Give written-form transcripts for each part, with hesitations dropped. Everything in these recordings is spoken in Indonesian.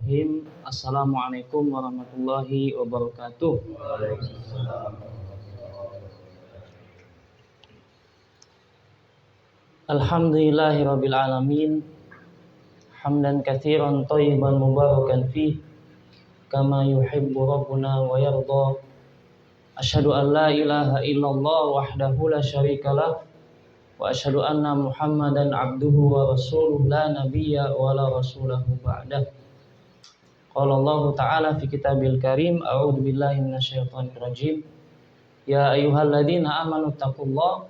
Bismillahirrahmanirrahim. Assalamualaikum warahmatullahi wabarakatuh. Alhamdulillahirabbil alamin. Hamdan katsiran thayyiban mubarakan fih kama yuhibbu rabbuna wa yarda. Asyhadu an la ilaha illallah wahdahu la syarikalah wa asyhadu anna Muhammadan abduhu wa rasuluhu la nabiyya wa la rasulahu ba'dah. Qala Allah Ta'ala fi kitabil karim, a'udzu billahi minasyaitonir rajim. Ya ayyuhalladzina amanu taqullaha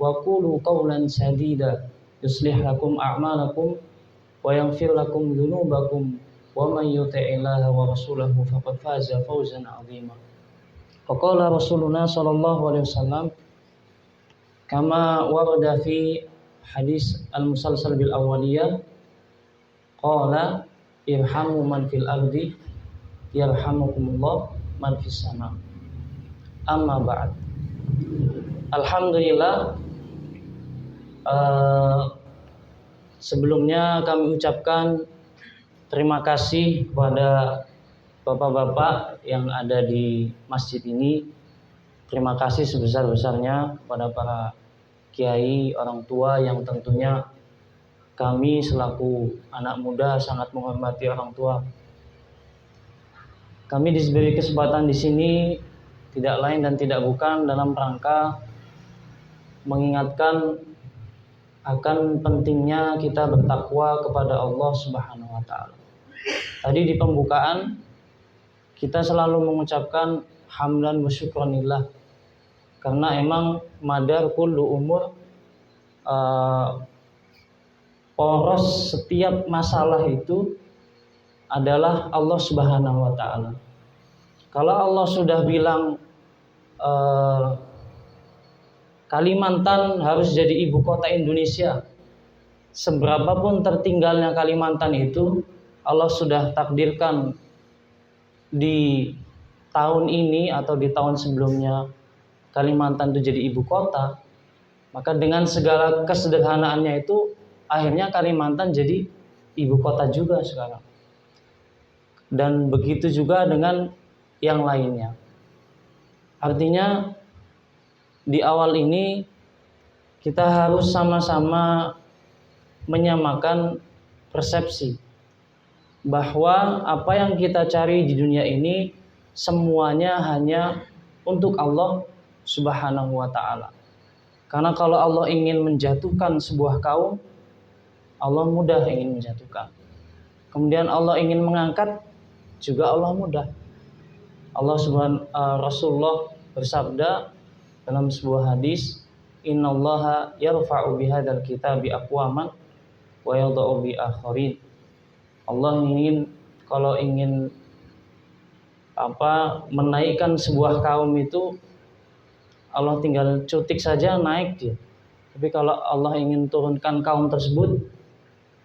wa qulu qawlan sadida yuslih lakum a'malakum wa yaghfir lakum dzunubakum wa may yuti'illaha wa rasulahu faqad faza fawzan 'azima. Qala Rasulullah sallallahu alaihi wasallam kama warada fi hadis al-musalsal bil awwaliyah qala irhamu man fil ardi yarhamukumullah man fis sama. Amma ba'd. Alhamdulillah, sebelumnya kami ucapkan terima kasih kepada bapak-bapak yang ada di masjid ini. Terima kasih sebesar-besarnya kepada para kiai, orang tua yang tentunya kami selaku anak muda sangat menghormati orang tua. Kami diberi kesempatan di sini tidak lain dan tidak bukan dalam rangka mengingatkan akan pentingnya kita bertakwa kepada Allah Subhanahu wa taala. Tadi di pembukaan kita selalu mengucapkan hamdan wa syukranillah, karena emang madar kullu umur, poros setiap masalah itu adalah Allah Subhanahu wa taala. Kalau Allah sudah bilang Kalimantan harus jadi ibu kota Indonesia, seberapapun tertinggalnya Kalimantan itu Allah sudah takdirkan di tahun ini atau di tahun sebelumnya Kalimantan itu jadi ibu kota, maka dengan segala kesederhanaannya itu akhirnya Kalimantan jadi ibu kota juga sekarang. Dan begitu juga dengan yang lainnya. Artinya di awal ini kita harus sama-sama menyamakan persepsi bahwa apa yang kita cari di dunia ini semuanya hanya untuk Allah Subhanahu wa ta'ala. Karena kalau Allah ingin menjatuhkan sebuah kaum, Allah mudah ingin menjatuhkan. Kemudian Allah ingin mengangkat, juga Allah mudah. Rasulullah bersabda dalam sebuah hadis, innallaha yarfa'u bihadzal kitabi aqwaman wa yadh'u bi akharin. Allah kalau ingin menaikkan sebuah kaum itu Allah tinggal cutik saja naik dia. Tapi kalau Allah ingin turunkan kaum tersebut,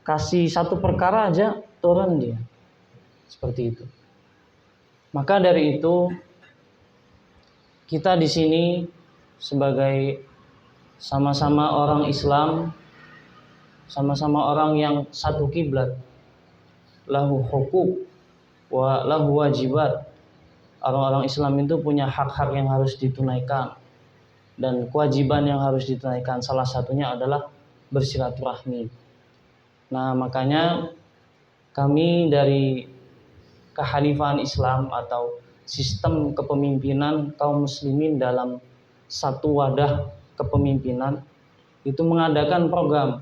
kasih satu perkara aja turun dia. Seperti itu. Maka dari itu kita di sini sebagai sama-sama orang Islam, sama-sama orang yang satu kiblat, lahu hukuk wa lahu wajibat. Orang-orang Islam itu punya hak-hak yang harus ditunaikan dan kewajiban yang harus ditunaikan. Salah satunya adalah bersilaturahmi. Nah, makanya kami dari Kehalifan Islam atau sistem kepemimpinan kaum muslimin dalam satu wadah kepemimpinan itu mengadakan program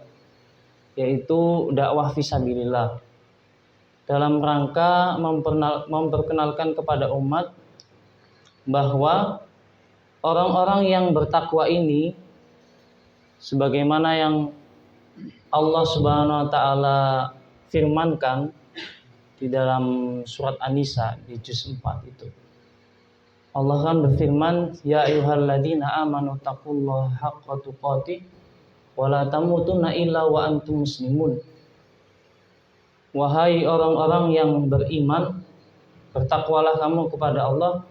yaitu dakwah fisabilillah dalam rangka memperkenalkan kepada umat bahwa orang-orang yang bertakwa ini sebagaimana yang Allah Subhanahu wa taala firmankan di dalam surat An-Nisa di juz 4 itu. Allah kan berfirman, ya ayyuhalladzina amanu taqullaha haqqa tuqatih wa la tamutunna illa wa antum muslimun. Wahai orang-orang yang beriman, bertakwalah kamu kepada Allah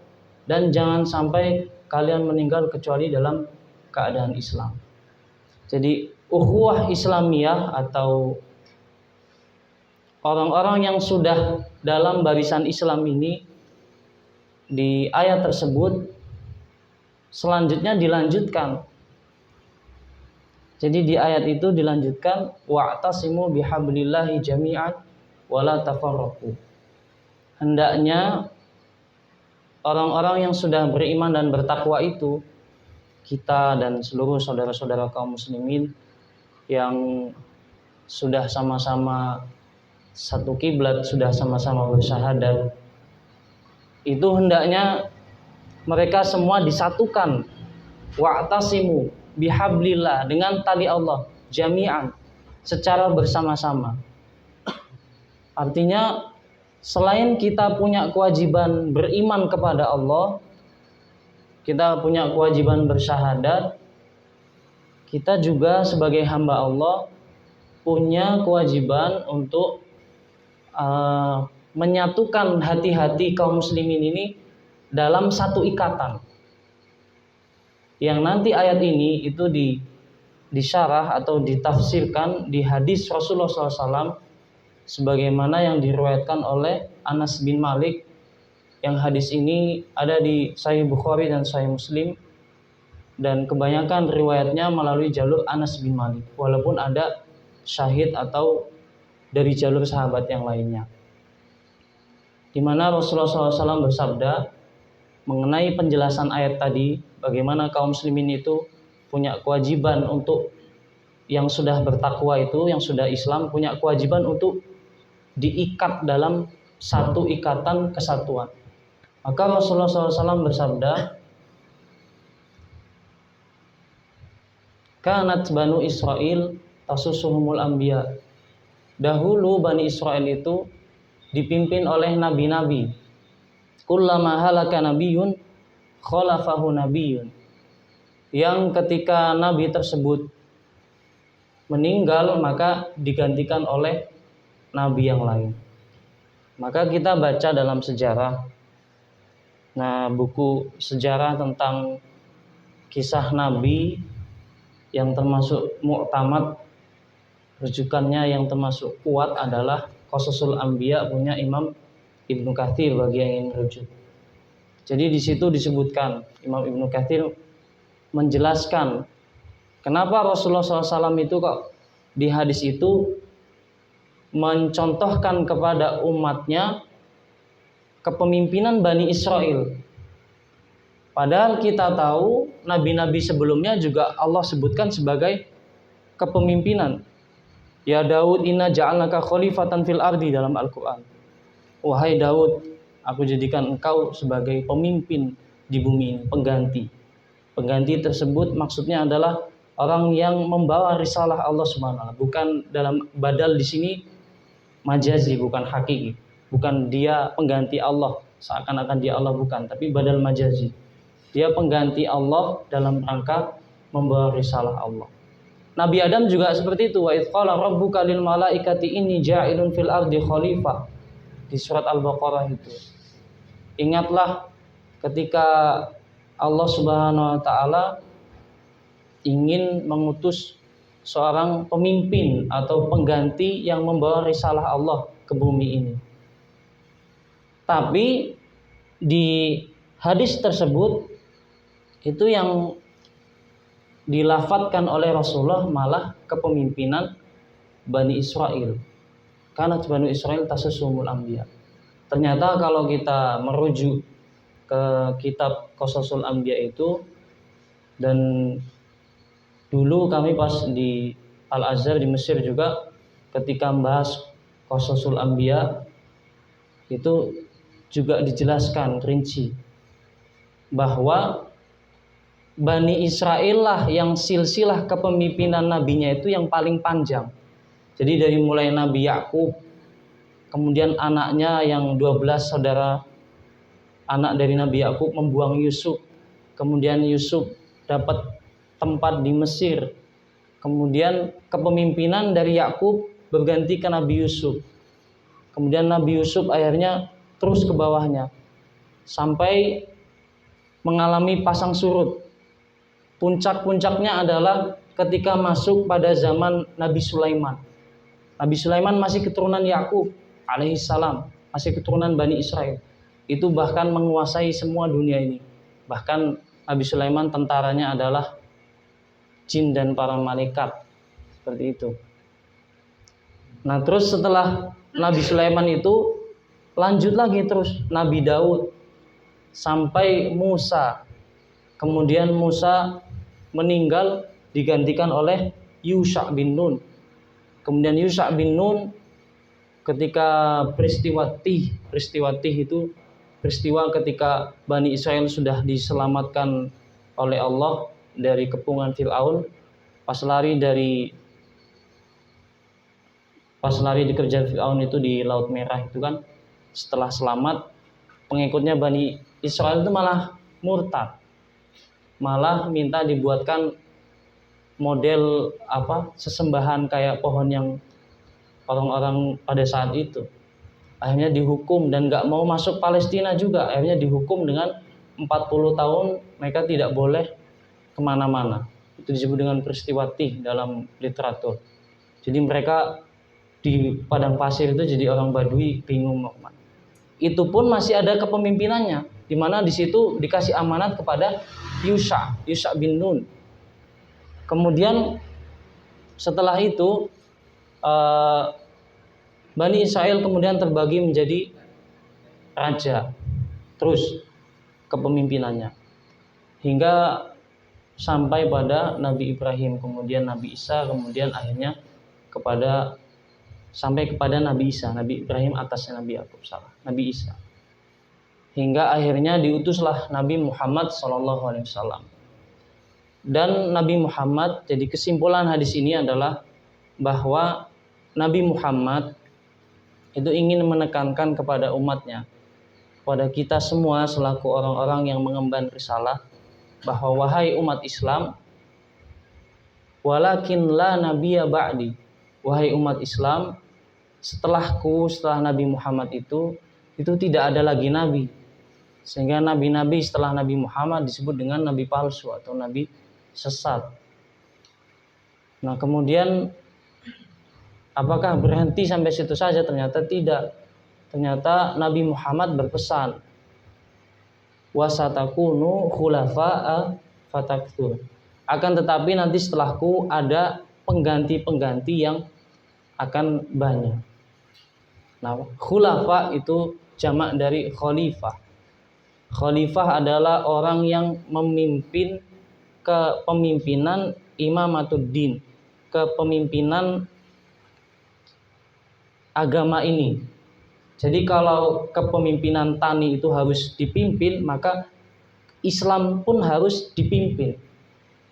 dan jangan sampai kalian meninggal kecuali dalam keadaan Islam. Jadi ukhuwah Islamiyah atau orang-orang yang sudah dalam barisan Islam ini di ayat tersebut selanjutnya dilanjutkan. Jadi di ayat itu dilanjutkan wa'tasimu bihablillahi jami'an wala tafarraqu. Hendaknya orang-orang yang sudah beriman dan bertakwa itu, kita dan seluruh saudara-saudara kaum muslimin yang sudah sama-sama satu kiblat, sudah sama-sama bersyahadat, itu hendaknya mereka semua disatukan, wa'tasimu bihablillah, dengan tali Allah, jami'an, secara bersama-sama. Artinya selain kita punya kewajiban beriman kepada Allah, kita punya kewajiban bersyahadat, kita juga sebagai hamba Allah punya kewajiban untuk menyatukan hati-hati kaum muslimin ini dalam satu ikatan. Yang nanti ayat ini itu disyarah atau ditafsirkan di hadis Rasulullah SAW sebagaimana yang diriwayatkan oleh Anas bin Malik, yang hadis ini ada di Sahih Bukhari dan Sahih Muslim, dan kebanyakan riwayatnya melalui jalur Anas bin Malik, walaupun ada syahid atau dari jalur sahabat yang lainnya, di mana Rasulullah SAW bersabda mengenai penjelasan ayat tadi, bagaimana kaum muslimin itu punya kewajiban untuk, yang sudah bertakwa itu, yang sudah Islam, punya kewajiban untuk diikat dalam satu ikatan kesatuan. Maka Rasulullah SAW bersabda, kanat banu Israel tasusuhumul anbiya. Dahulu Bani Israel itu dipimpin oleh nabi-nabi. Kullama halaka nabiyun khalafahu nabiyun. Yang ketika nabi tersebut meninggal maka digantikan oleh nabi yang lain. Maka kita baca dalam sejarah, nah buku sejarah tentang kisah nabi yang termasuk mu'tamad, rujukannya yang termasuk kuat adalah Qasasul Anbiya punya Imam Ibnu Katsir bagi yang ingin rujuk. Jadi di situ disebutkan, Imam Ibnu Katsir menjelaskan kenapa Rasulullah SAW itu kok di hadis itu mencontohkan kepada umatnya kepemimpinan Bani Israel. Padahal kita tahu nabi-nabi sebelumnya juga Allah sebutkan sebagai kepemimpinan. Ya Daud, inna ja'alnaka khalifatan fil ardi, dalam Al-Quran. Wahai Daud, aku jadikan engkau sebagai pemimpin di bumi ini, pengganti. Pengganti tersebut maksudnya adalah orang yang membawa risalah Allah Subhanahu wa ta'ala. Bukan dalam badal di sini majazi, bukan hakiki. Bukan dia pengganti Allah, seakan-akan dia Allah, bukan. Tapi badal majazi. Dia pengganti Allah dalam rangka membawa risalah Allah. Nabi Adam juga seperti itu. Wa idz qala rabbuka lil malaikati inni ja'ilun fil ardi khalifah. Di surat Al-Baqarah itu. Ingatlah ketika Allah Subhanahu wa taala ingin mengutus seorang pemimpin atau pengganti yang membawa risalah Allah ke bumi ini. Tapi di hadis tersebut itu yang dilafatkan oleh Rasulullah malah kepemimpinan Bani Israel. Karena Bani Israel tasusumul anbiya. Ternyata kalau kita merujuk ke kitab Qasasul Anbiya itu, dan dulu kami pas di Al-Azhar di Mesir juga ketika membahas Qasasul Anbiya itu juga dijelaskan rinci bahwa Bani Israel lah yang silsilah kepemimpinan nabinya itu yang paling panjang. Jadi dari mulai Nabi Yakub, kemudian anaknya yang 12 saudara anak dari Nabi Yakub membuang Yusuf, kemudian Yusuf dapat tempat di Mesir, kemudian kepemimpinan dari Yakub berganti ke Nabi Yusuf, kemudian Nabi Yusuf akhirnya terus ke bawahnya sampai mengalami pasang surut. Puncak-puncaknya adalah ketika masuk pada zaman Nabi Sulaiman. Nabi Sulaiman masih keturunan Yakub, alaihissalam, masih keturunan Bani Israel. Itu bahkan menguasai semua dunia ini. Bahkan Nabi Sulaiman tentaranya adalah jin dan para malaikat. Seperti itu. Nah, terus setelah Nabi Sulaiman itu lanjut lagi terus Nabi Daud sampai Musa. Kemudian Musa meninggal digantikan oleh Yusha bin Nun. Kemudian Yusha bin Nun ketika peristiwa Tih itu peristiwa ketika Bani Israel sudah diselamatkan oleh Allah dari kepungan Fir'aun, pas lari dikejar Fir'aun itu di Laut Merah itu kan, setelah selamat pengikutnya Bani Israel itu malah murtad, malah minta dibuatkan model sesembahan kayak pohon yang orang-orang pada saat itu. Akhirnya dihukum dan gak mau masuk Palestina juga. Akhirnya dihukum dengan 40 tahun mereka tidak boleh kemana-mana. Itu disebut dengan peristiwa Tih dalam literatur. Jadi mereka di padang pasir itu jadi orang Badui, bingung mau kemana. Itu pun masih ada kepemimpinannya, di mana di situ dikasih amanat kepada Yusha bin Nun. Kemudian setelah itu Bani Israel kemudian terbagi menjadi raja, terus kepemimpinannya hingga sampai pada Nabi Ibrahim, kemudian Nabi Isa, kemudian akhirnya sampai kepada Nabi Isa. Nabi Ibrahim atasnya Nabi Yakub, Nabi Isa, hingga akhirnya diutuslah Nabi Muhammad SAW. Dan Nabi Muhammad, jadi kesimpulan hadis ini adalah bahwa Nabi Muhammad itu ingin menekankan kepada umatnya, kepada kita semua selaku orang-orang yang mengemban risalah, bahwa wahai umat Islam, walakin la nabiyya ba'di, wahai umat Islam, setelahku, setelah Nabi Muhammad itu tidak ada lagi nabi. Sehingga nabi-nabi setelah Nabi Muhammad disebut dengan nabi palsu atau nabi sesat. Nah, kemudian apakah berhenti sampai situ saja? Ternyata tidak. Ternyata Nabi Muhammad berpesan, wasatakunu khulafa'a fatakthur. Akan tetapi nanti setelahku ada pengganti-pengganti yang akan banyak. Nah, khulafa itu jamak dari khalifah. Khalifah adalah orang yang memimpin kepemimpinan imamatuddin, kepemimpinan agama ini. Jadi kalau kepemimpinan tani itu harus dipimpin, maka Islam pun harus dipimpin.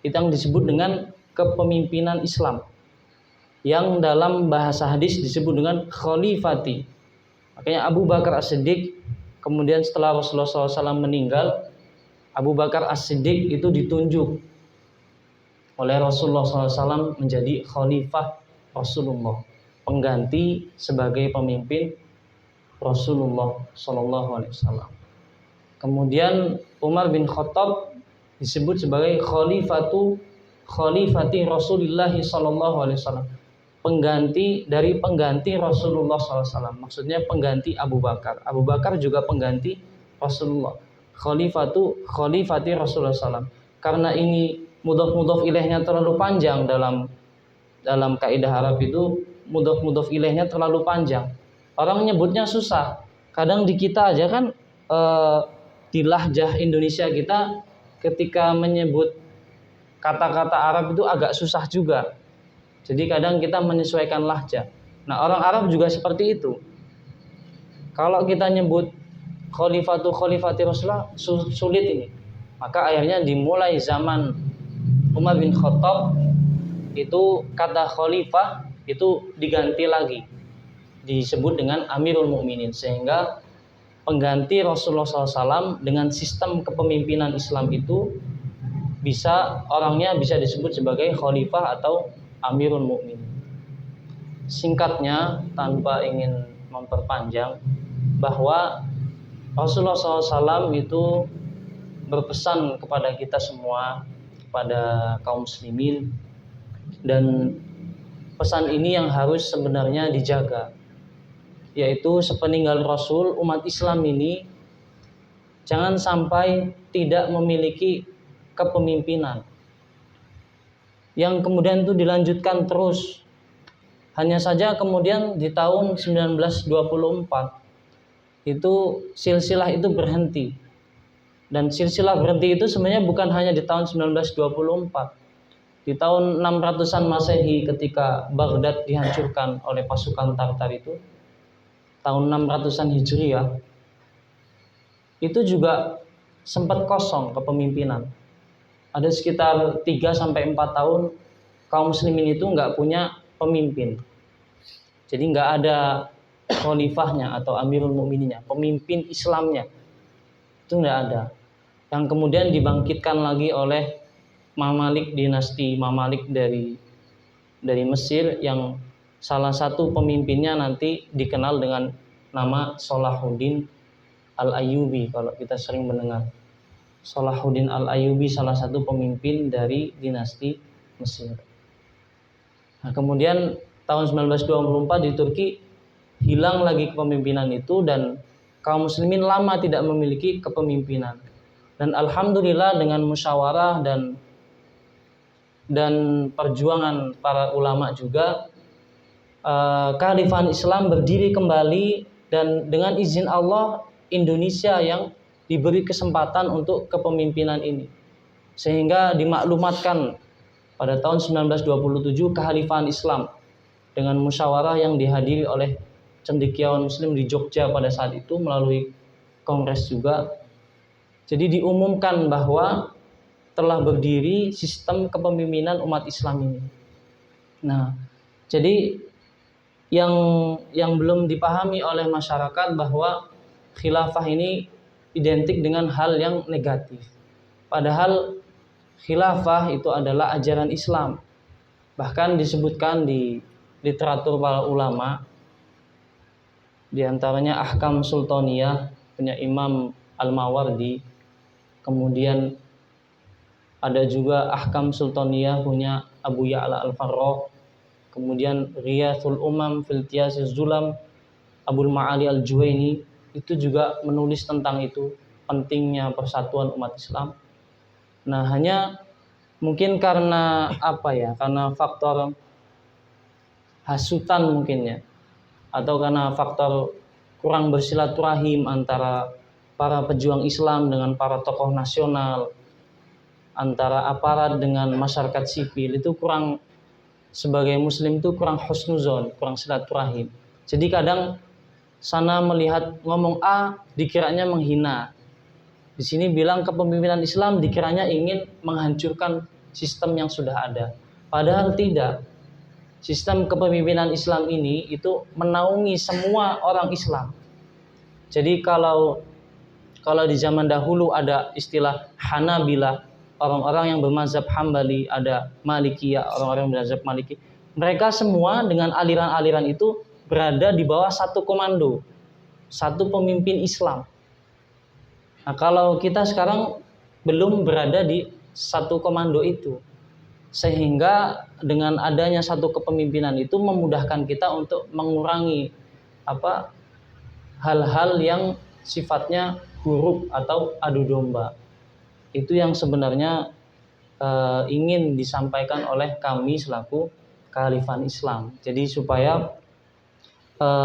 Itu yang disebut dengan kepemimpinan Islam, yang dalam bahasa hadis disebut dengan khalifati. Makanya Abu Bakar As-Siddiq, kemudian setelah Rasulullah SAW meninggal, Abu Bakar As-Siddiq itu ditunjuk oleh Rasulullah SAW menjadi khalifah Rasulullah, pengganti sebagai pemimpin Rasulullah SAW. Kemudian Umar bin Khattab disebut sebagai khalifati Rasulullah SAW, pengganti dari pengganti Rasulullah SAW. Maksudnya pengganti Abu Bakar. Abu Bakar juga pengganti Rasulullah. Khalifati Rasulullah SAW. Karena ini mudhaf ilaihnya terlalu panjang, dalam kaidah Arab itu mudhaf ilaihnya terlalu panjang. Orang nyebutnya susah. Kadang di kita aja kan di lahjah Indonesia kita ketika menyebut kata-kata Arab itu agak susah juga. Jadi kadang kita menyesuaikan lahjah. Nah, orang Arab juga seperti itu. Kalau kita nyebut khalifati Rasulullah sulit ini. Maka akhirnya dimulai zaman Umar bin Khattab itu kata khalifah itu diganti lagi, disebut dengan Amirul Mukminin, sehingga pengganti Rasulullah SAW dengan sistem kepemimpinan Islam itu orangnya bisa disebut sebagai khalifah atau Amirul Mukminin. Singkatnya, tanpa ingin memperpanjang, bahwa Rasulullah SAW itu berpesan kepada kita semua, kepada kaum muslimin, dan pesan ini yang harus sebenarnya dijaga. yaitu sepeninggal Rasul umat Islam ini jangan sampai tidak memiliki kepemimpinan yang kemudian itu dilanjutkan terus. Hanya saja kemudian di tahun 1924 itu silsilah itu berhenti. Dan silsilah berhenti itu sebenarnya bukan hanya di tahun 1924. Di tahun 600-an Masehi ketika Baghdad dihancurkan oleh pasukan Tartar itu, tahun 600-an Hijriah, itu juga sempat kosong kepemimpinan. Ada sekitar 3-4 tahun kaum muslimin itu nggak punya pemimpin. Jadi nggak ada khalifahnya atau amirul mukmininnya, pemimpin Islamnya itu nggak ada. Yang kemudian dibangkitkan lagi oleh Mamalik, dinasti Mamalik dari Mesir, yang salah satu pemimpinnya nanti dikenal dengan nama Salahuddin Al-Ayyubi. Kalau kita sering mendengar Salahuddin Al-Ayyubi, salah satu pemimpin dari dinasti Mesir. Nah, kemudian tahun 1924 di Turki hilang lagi kepemimpinan itu dan kaum muslimin lama tidak memiliki kepemimpinan. Dan alhamdulillah dengan musyawarah dan perjuangan para ulama juga, kekhalifahan Islam berdiri kembali, dan dengan izin Allah Indonesia yang diberi kesempatan untuk kepemimpinan ini, sehingga dimaklumatkan pada tahun 1927 kekhalifahan Islam dengan musyawarah yang dihadiri oleh cendekiawan muslim di Jogja pada saat itu melalui kongres juga. Jadi diumumkan bahwa telah berdiri sistem kepemimpinan umat Islam ini. Nah, jadi yang belum dipahami oleh masyarakat bahwa khilafah ini identik dengan hal yang negatif. Padahal khilafah itu adalah ajaran Islam. Bahkan disebutkan di literatur para ulama, di antaranya Ahkam Sultaniyah punya Imam Al-Mawardi, kemudian ada juga Ahkam Sultaniyah punya Abu Ya'la Al-Farrokh, kemudian Riyathul Umam fil Tiyaziz Zulam Abul Ma'ali Al-Juwaini, itu juga menulis tentang itu, pentingnya persatuan umat Islam. Nah, hanya mungkin karena karena faktor hasutan mungkin ya, atau karena faktor kurang bersilaturahim antara para pejuang Islam dengan para tokoh nasional, antara aparat dengan masyarakat sipil, itu kurang, sebagai muslim itu kurang husnuzon, kurang silaturahim. Jadi kadang sana melihat ngomong A dikiranya menghina, di sini bilang kepemimpinan Islam dikiranya ingin menghancurkan sistem yang sudah ada. Padahal tidak. Sistem kepemimpinan Islam ini itu menaungi semua orang Islam. Jadi kalau di zaman dahulu ada istilah Hanabilah, orang-orang yang bermazhab Hambali, ada Malikiyah, orang-orang yang bermazhab Maliki. Mereka semua dengan aliran-aliran itu berada di bawah satu komando, satu pemimpin Islam. Nah, kalau kita sekarang belum berada di satu komando itu, sehingga dengan adanya satu kepemimpinan itu memudahkan kita untuk mengurangi hal-hal yang sifatnya buruk atau adu domba. Itu yang sebenarnya ingin disampaikan oleh kami selaku kekhalifahan Islam. Jadi supaya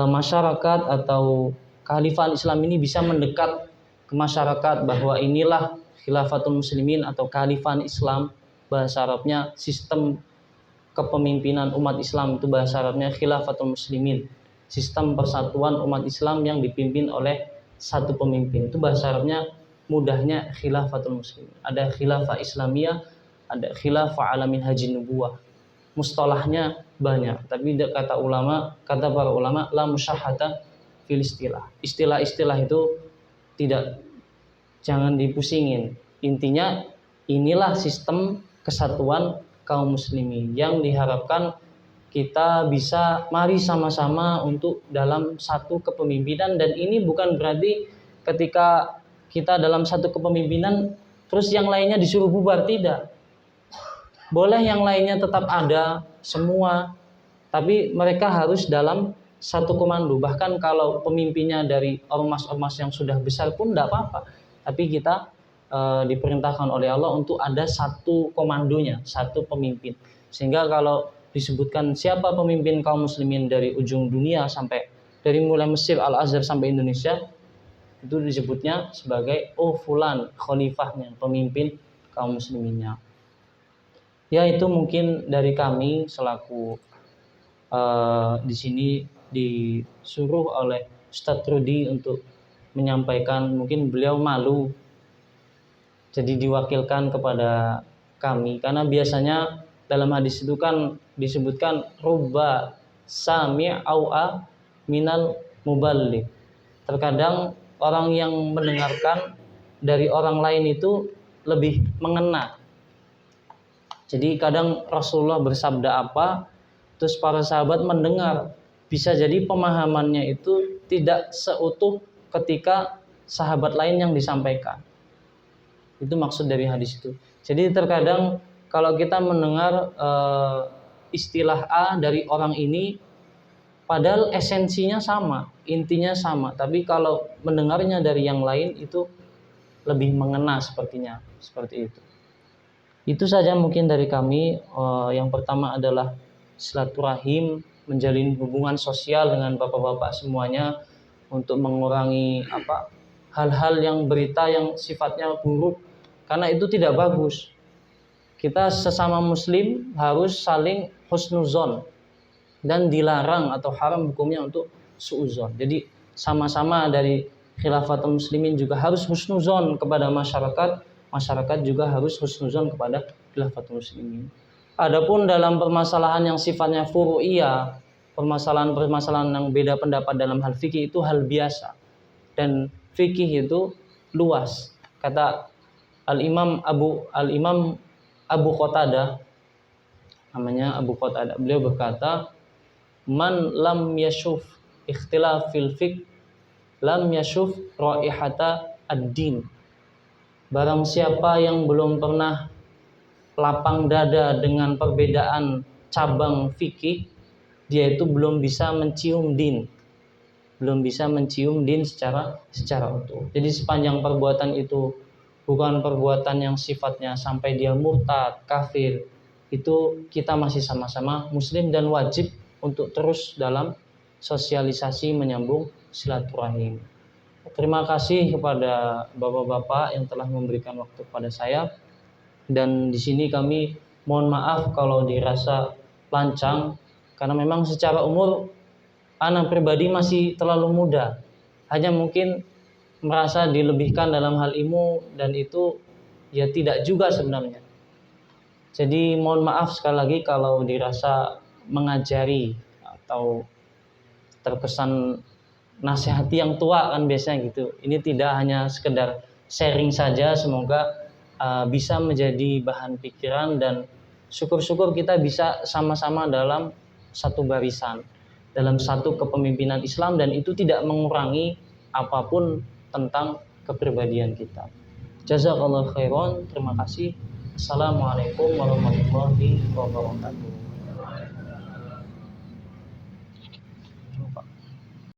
masyarakat atau kekhalifahan Islam ini bisa mendekat ke masyarakat bahwa inilah khilafatul muslimin atau kekhalifahan Islam, bahasa Arabnya sistem kepemimpinan umat Islam, itu bahasa Arabnya khilafatul muslimin, sistem persatuan umat Islam yang dipimpin oleh satu pemimpin. Itu bahasa Arabnya mudahnya khilafatul muslimin. Ada khilafah Islamiyah, ada khilafah ala minhajin nubuwah. Mustalahnya banyak, tapi kata para ulama la musyahhata fil istilah. Istilah-istilah itu jangan dipusingin. Intinya inilah sistem kesatuan kaum muslimin yang diharapkan kita bisa mari sama-sama untuk dalam satu kepemimpinan. Dan ini bukan berarti ketika kita dalam satu kepemimpinan terus yang lainnya disuruh bubar, tidak. Boleh yang lainnya tetap ada semua, tapi mereka harus dalam satu komando. Bahkan kalau pemimpinnya dari ormas-ormas yang sudah besar pun tidak apa-apa. Tapi kita diperintahkan oleh Allah untuk ada satu komandonya, satu pemimpin. Sehingga kalau disebutkan siapa pemimpin kaum muslimin dari ujung dunia sampai dari mulai Mesir, Al-Azhar sampai Indonesia, itu disebutnya sebagai fulan, khalifahnya, pemimpin kaum musliminnya. Ya, itu mungkin dari kami selaku di sini disuruh oleh Ustadz Rudi untuk menyampaikan. Mungkin beliau malu jadi diwakilkan kepada kami, karena biasanya dalam hadis itu kan disebutkan rubba sami' au'a minal muballigh. Terkadang orang yang mendengarkan dari orang lain itu lebih mengena. Jadi kadang Rasulullah bersabda apa, terus para sahabat mendengar, bisa jadi pemahamannya itu tidak seutuh ketika sahabat lain yang disampaikan. Itu maksud dari hadis itu. Jadi terkadang kalau kita mendengar istilah A dari orang ini, padahal esensinya sama, intinya sama, tapi kalau mendengarnya dari yang lain itu lebih mengena sepertinya, seperti itu. Itu saja mungkin dari kami. Yang pertama adalah silaturahim, menjalin hubungan sosial dengan bapak-bapak semuanya untuk mengurangi hal-hal yang berita yang sifatnya buruk, karena itu tidak bagus. Kita sesama muslim harus saling husnuzon, dan dilarang atau haram hukumnya untuk suuzon. Jadi sama-sama dari khilafatul muslimin juga harus husnuzon kepada masyarakat, masyarakat juga harus husnuzon kepada khilafatul muslimin. Adapun dalam permasalahan yang sifatnya furu'iyah, permasalahan-permasalahan yang beda pendapat dalam hal fikih, itu hal biasa. Dan fikih itu luas. Kata Al-Imam Abu Qatadah, namanya Abu Qatadah, beliau berkata, man lam yashuf ikhtilaf fil fiqh lam yashuf raihata ad-din. Barang siapa yang belum pernah lapang dada dengan perbedaan cabang fikih, dia itu belum bisa mencium din, secara utuh. Jadi sepanjang perbuatan itu bukan perbuatan yang sifatnya sampai dia murtad, kafir, itu kita masih sama-sama muslim dan wajib untuk terus dalam sosialisasi menyambung silaturahim. Terima kasih kepada bapak-bapak yang telah memberikan waktu kepada saya. Dan di sini kami mohon maaf kalau dirasa lancang, karena memang secara umur anak pribadi masih terlalu muda. Hanya mungkin merasa dilebihkan dalam hal ilmu, dan itu ya tidak juga sebenarnya. Jadi mohon maaf sekali lagi kalau dirasa mengajari atau terkesan nasihati yang tua, kan biasanya gitu. Ini tidak hanya sekedar sharing saja, semoga bisa menjadi bahan pikiran, dan syukur-syukur kita bisa sama-sama dalam satu barisan, dalam satu kepemimpinan Islam, dan itu tidak mengurangi apapun tentang kepribadian kita. Jazakallahu khairan, terima kasih. Assalamualaikum warahmatullahi wabarakatuh.